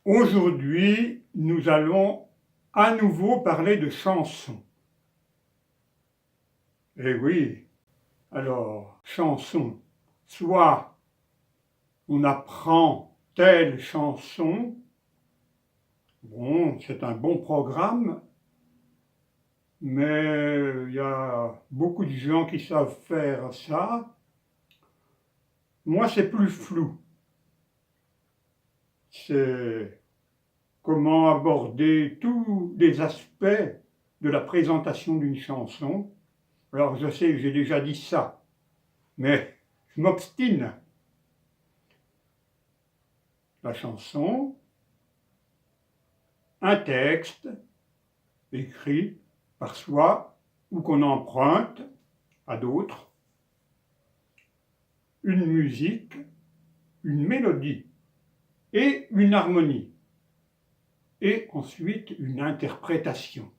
Aujourd'hui, nous allons à nouveau parler de chansons. Eh oui, alors, chansons, soit on apprend telle chanson, bon, c'est un bon programme, mais il y a beaucoup de gens qui savent faire ça. Moi, c'est plus flou. C'est comment aborder tous les aspects de la présentation d'une chanson. Alors, je sais que j'ai déjà dit ça, mais je m'obstine. La chanson, un texte écrit par soi ou qu'on emprunte à d'autres, une musique, une mélodie et une harmonie, et ensuite une interprétation.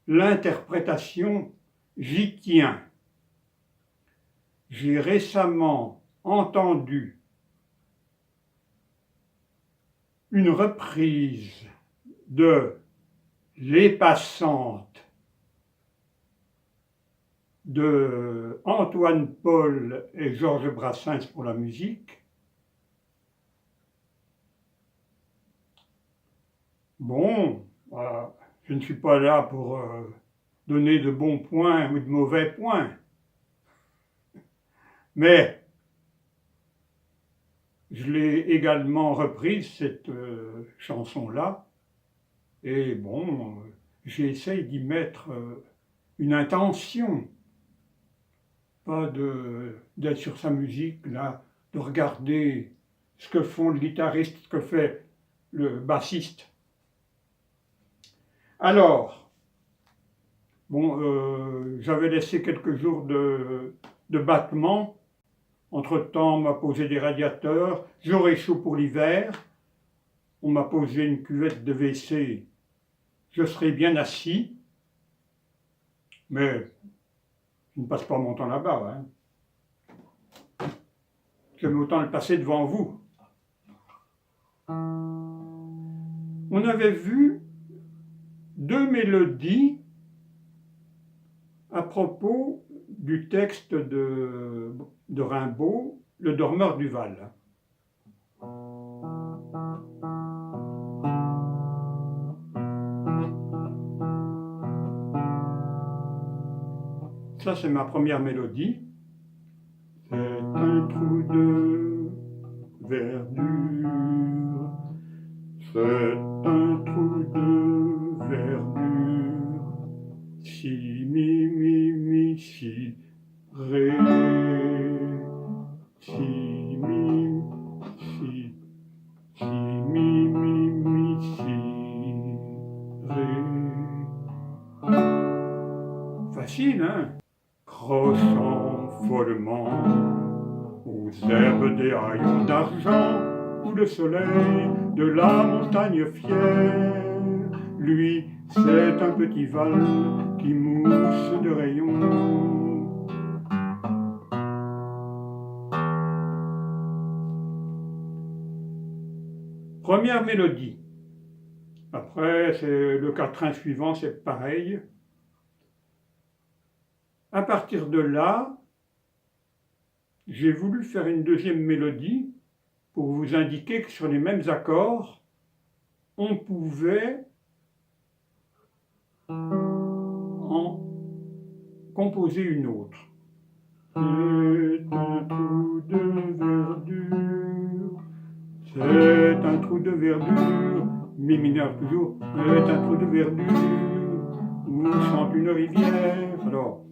L'interprétation, j'y tiens. J'ai récemment entendu une reprise de Les Passantes de Antoine Paul et Georges Brassens pour la musique. Bon, voilà, je ne suis pas là pour donner de bons points ou de mauvais points, mais je l'ai également reprise, cette chanson-là, et bon, j'essaye d'y mettre une intention, pas d'être sur sa musique, là, de regarder ce que font le guitariste, ce que fait le bassiste. Alors, bon, j'avais laissé quelques jours de battement. Entre-temps, on m'a posé des radiateurs, j'aurai chaud pour l'hiver. On m'a posé une cuvette de WC, je serai bien assis, mais je ne passe pas mon temps là-bas. Hein. J'aime autant le passer devant vous. On avait vu deux mélodies à propos du texte de Rimbaud, Le Dormeur du Val. Ça, c'est ma première mélodie. C'est un trou de verdure, c'est un trou de verdure, si, mi, si, ré, si, mi, si, si, ré. Facile, hein? Crochant follement aux herbes des haillons d'argent, où le soleil de la montagne fière, lui, c'est un petit val qui mousse de rayons. Première mélodie. Après, c'est le quatrain suivant, c'est pareil. À partir de là, j'ai voulu faire une deuxième mélodie pour vous indiquer que sur les mêmes accords, on pouvait en composer une autre. C'est un trou de verdure, c'est un trou de verdure, mi mineur toujours, c'est un trou de verdure, où chante une rivière. Alors,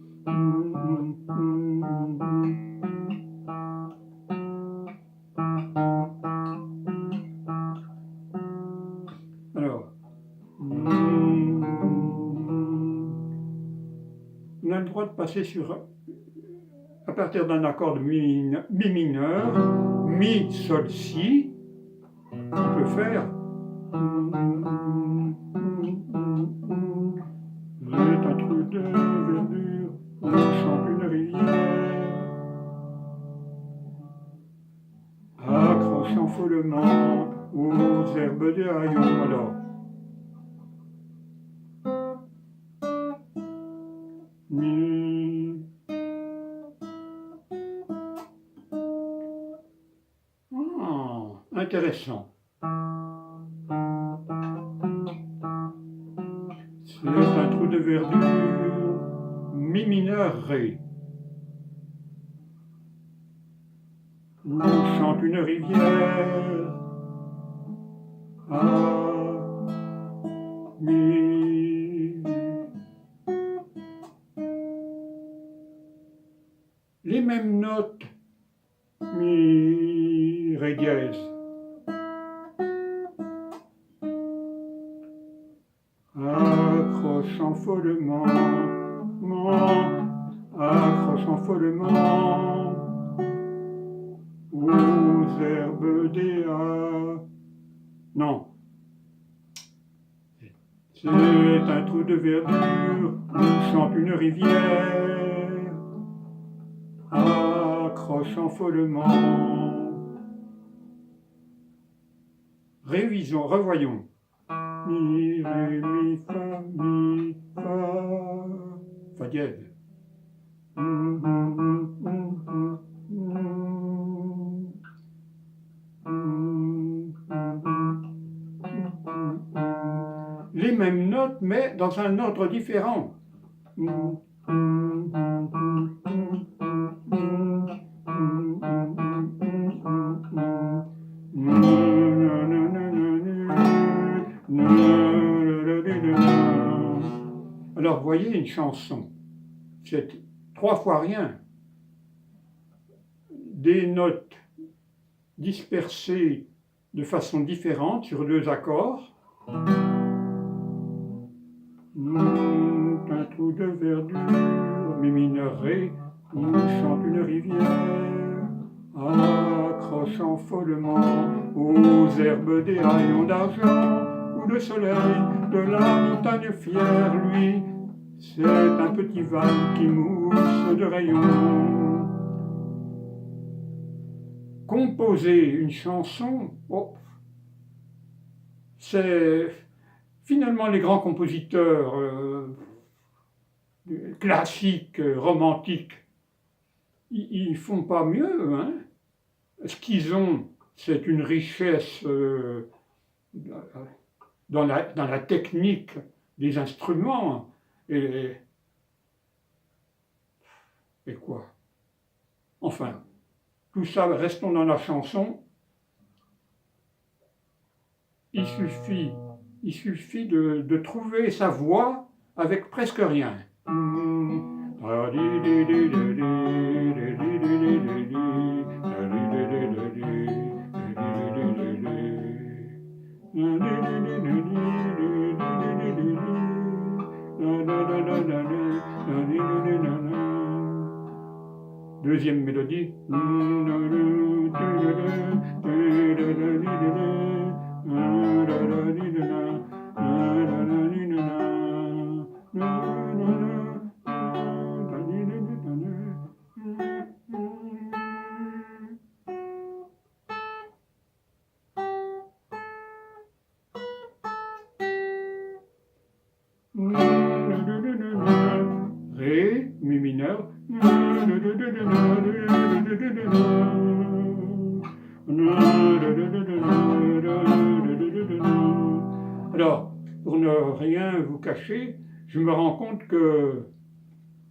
on a le droit de passer à partir d'un accord de mi mineur, mi, sol, si, on peut faire. C'est un trou de verdure, on chante une rivière, accrochant follement aux herbes des haillons. Alors, mi. Ah, intéressant. C'est un trou de verdure, mi mineur, ré, où chante une rivière, a, mi. Les mêmes notes, mi, ré dièse. Accrochant follement, accrochant follement aux herbes des non. C'est un trou de verdure où chante une rivière, accrochant follement. Révisons, revoyons. Mi, ré, mi, fa dièse. Les mêmes notes, mais dans un ordre différent. Alors, voyez une chanson, c'est 3 fois rien. Des notes dispersées de façon différente sur 2 accords. Un trou de verdure, mi mineur, ré, où chante une rivière, accrochant follement aux herbes des haillons d'argent, où le soleil de la montagne fière, lui, c'est un petit val qui mousse de rayons. Composer une chanson, oh, c'est finalement les grands compositeurs classiques, romantiques, ils font pas mieux, hein. Ce qu'ils ont, c'est une richesse dans la technique des instruments. Et quoi? Enfin, tout ça, restons dans la chanson. Il suffit de trouver sa voix avec presque rien. Deuxième mélodie. Ré, mi mineur. Alors, pour ne rien vous cacher, je me rends compte que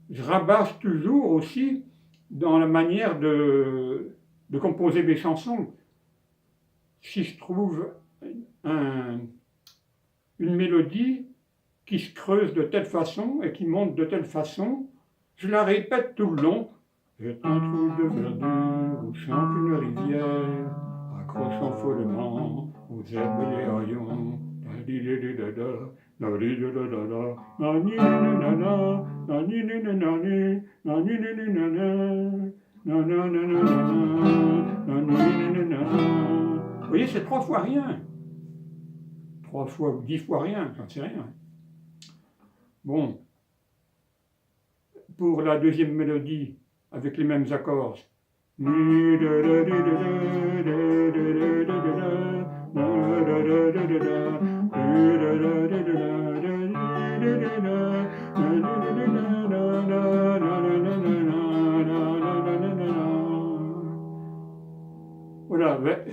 je rabâche toujours aussi dans la manière de composer mes chansons. Si je trouve une mélodie qui se creuse de telle façon et qui monte de telle façon, je la répète tout le long. C'est un trou de verdure où chante une rivière, accrochant follement aux herbes des haillons. Vous voyez, c'est 3 fois rien. 3 fois ou 10 fois rien, j'en sais rien. Bon, pour la deuxième mélodie, avec les mêmes accords. Voilà, ben,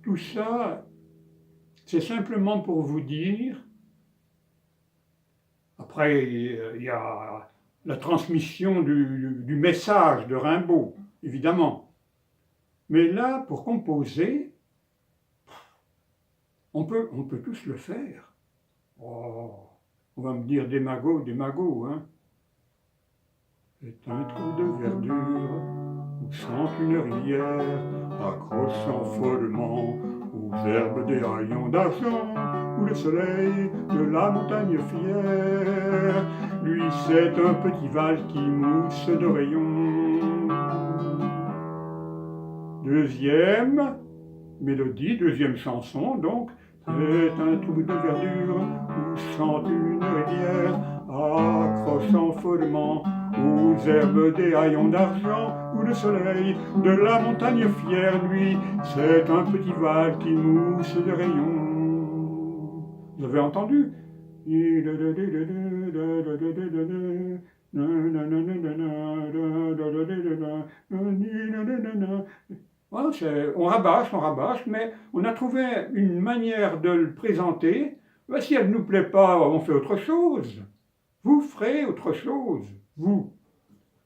tout ça, c'est simplement pour vous dire, après il y a la transmission du message de Rimbaud, évidemment. Mais là, pour composer, on peut tous le faire. Oh, on va me dire des magots, hein. C'est un trou de verdure où chante une rivière, accrochant follement aux herbes des haillons d'argent, où le soleil de la montagne fière, lui c'est un petit val qui mousse de rayons. Deuxième mélodie, deuxième chanson, donc, c'est un trou de verdure où chante une rivière, accrochant follement aux herbes des haillons d'argent, où le soleil de la montagne fière, lui, c'est un petit val qui mousse de rayons. Vous avez entendu? Ouais, on rabâche, mais on a trouvé une manière de le présenter. Ben, si elle ne nous plaît pas, on fait autre chose. Vous ferez autre chose, vous.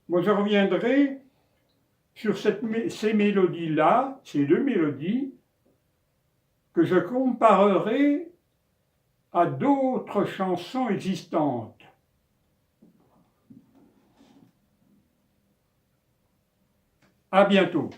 Moi, je reviendrai sur ces mélodies-là, ces deux mélodies, que je comparerai à d'autres chansons existantes. À bientôt.